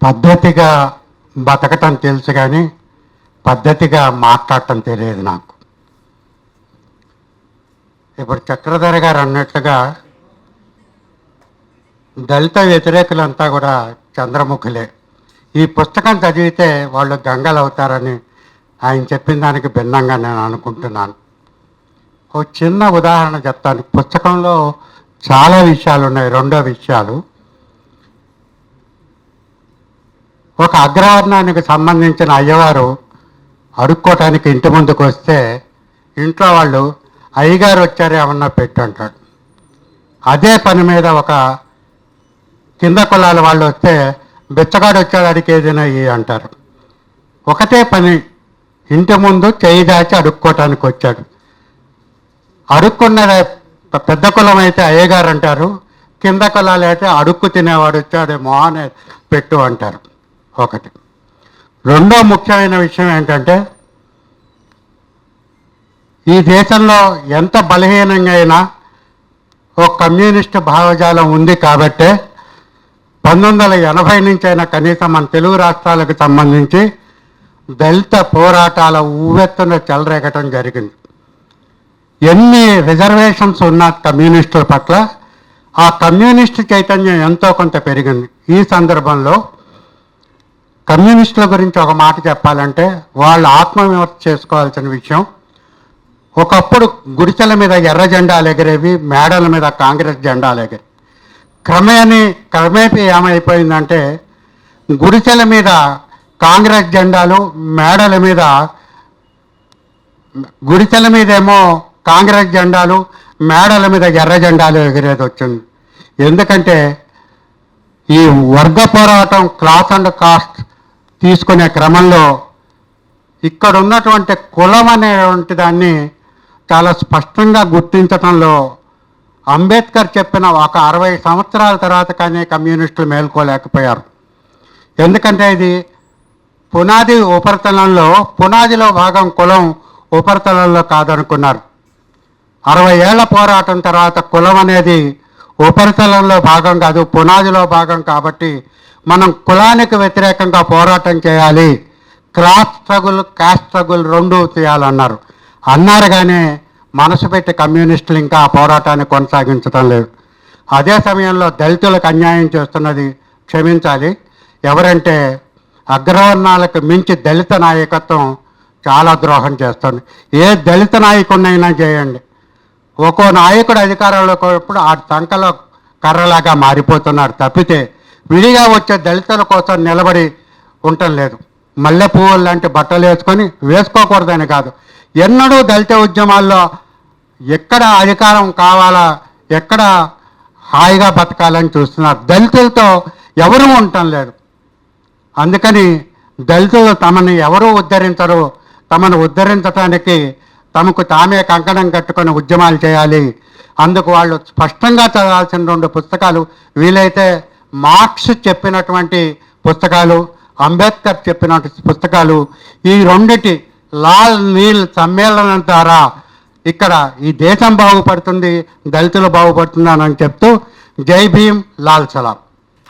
పద్ధతిగా బతకటం తెలుసు కానీ పద్ధతిగా మాట్లాడటం తెలియదు నాకు. ఇప్పుడు చక్రధర గారు అన్నట్లుగా దళిత వ్యతిరేకులంతా కూడా చంద్రముఖులే. ఈ పుస్తకం చదివితే వాళ్ళు గంగలు అవుతారని ఆయన చెప్పిన దానికి భిన్నంగా నేను అనుకుంటున్నాను. ఒక చిన్న ఉదాహరణ చెప్తాను. పుస్తకంలో చాలా విషయాలు ఉన్నాయి. రెండో విషయాలు, ఒక అగ్రవర్ణానికి సంబంధించిన అయ్యవారు అడుక్కోవటానికి ఇంటి ముందుకు వస్తే ఇంట్లో వాళ్ళు అయ్యగారు వచ్చారు ఏమన్నా పెట్టు అంటాడు. అదే పని మీద ఒక కింద కులాల వాళ్ళు వస్తే బిచ్చగాడు వచ్చాడు అడిగి ఏదైనా ఇయ్యి అంటారు. ఒకటే పని, ఇంటి ముందు చేయి దాచి అడుక్కోవటానికి వచ్చాడు. అడుక్కున్న పెద్ద కులం అయితే అయ్యగారు అంటారు, కింద కులాలు అయితే అడుక్కు తినేవాడు వచ్చాడేమో అని పెట్టు అంటారు. ఒకటి. రెండో ముఖ్యమైన విషయం ఏంటంటే, ఈ దేశంలో ఎంత బలహీనంగా అయినా ఒక కమ్యూనిస్టు భావజాలం ఉంది కాబట్టే 1980 నుంచి అయినా కనీసం మన తెలుగు రాష్ట్రాలకు సంబంధించి దళిత పోరాటాల ఉవ్వెత్తున చెలరేగటం జరిగింది. ఎన్ని రిజర్వేషన్స్ ఉన్న కమ్యూనిస్టుల పట్ల ఆ కమ్యూనిస్టు చైతన్యం ఎంతో కొంత పెరిగింది. ఈ సందర్భంలో కమ్యూనిస్టుల గురించి ఒక మాట చెప్పాలంటే, వాళ్ళు ఆత్మవిమర్శ చేసుకోవాల్సిన విషయం. ఒకప్పుడు గుడిసెల మీద ఎర్ర జెండాలు ఎగిరేవి, మేడల మీద కాంగ్రెస్ జెండాలు ఎగిరి క్రమేపీ ఏమైపోయిందంటే, గుడిసెల మీద కాంగ్రెస్ జెండాలు, గుడిసెల మీదేమో కాంగ్రెస్ జెండాలు, మేడల మీద ఎర్ర జెండాలు ఎగిరేది వచ్చింది. ఎందుకంటే ఈ వర్గ పోరాటం, క్లాస్ అండ్ కాస్ట్ తీసుకునే క్రమంలో ఇక్కడ ఉన్నటువంటి కులం అనేటువంటి దాన్ని చాలా స్పష్టంగా గుర్తించడంలో అంబేద్కర్ చెప్పిన ఒక 60 సంవత్సరాల తర్వాత కానీ కమ్యూనిస్టులు మేల్కోలేకపోయారు. ఎందుకంటే ఇది పునాది ఉపరితలంలో, పునాదిలో భాగం కులం, ఉపరితలంలో కాదనుకున్నారు. 60 ఏళ్ల పోరాటం తర్వాత కులం అనేది ఉపరితలంలో భాగం కాదు, పునాదిలో భాగం. కాబట్టి మనం కులానికి వ్యతిరేకంగా పోరాటం చేయాలి, క్లాస్ స్ట్రగుల్, క్యాస్ట్ స్ట్రగుల్ రెండూ చేయాలన్నారు. కానీ మనసు పెట్టి కమ్యూనిస్టులు ఇంకా ఆ పోరాటాన్ని కొనసాగించడం లేదు. అదే సమయంలో దళితులకు అన్యాయం చేస్తున్నది క్షమించాలి. ఎవరంటే అగ్రవర్ణాలకు మించి దళిత నాయకత్వం చాలా ద్రోహం చేస్తుంది. ఏ దళిత నాయకుడినైనా చేయండి, ఒక్కో నాయకుడు అధికారంలోకి వచ్చినప్పుడు ఆ సంకలో కర్రలాగా మారిపోతున్నారు తప్పితే విడిగా వచ్చే దళితుల కోసం నిలబడి ఉండటం లేదు. మల్లె పువ్వులు లాంటి బట్టలు వేసుకోకూడదని కాదు, ఎన్నడూ దళిత ఉద్యమాల్లో ఎక్కడ అధికారం కావాలా, ఎక్కడ హాయిగా బతకాలని చూస్తున్నారు. దళితులతో ఎవరూ ఉండటం లేదు. అందుకని దళితులు తమని ఎవరూ ఉద్ధరించరు. తమను ఉద్ధరించడానికి తమకు తామే కంకణం కట్టుకొని ఉద్యమాలు చేయాలి. అందుకు వాళ్ళు స్పష్టంగా చదవాల్సిన 2 పుస్తకాలు, వీలైతే మార్క్స్ చెప్పినటువంటి పుస్తకాలు, అంబేద్కర్ చెప్పినటువంటి పుస్తకాలు. ఈ రెండిటి లాల్ నీల్ సమ్మేళనం ద్వారా ఇక్కడ ఈ దేశం బాగుపడుతుంది, దళితులు బాగుపడుతున్నానని చెప్తూ జై భీమ్, లాల్ సలాం.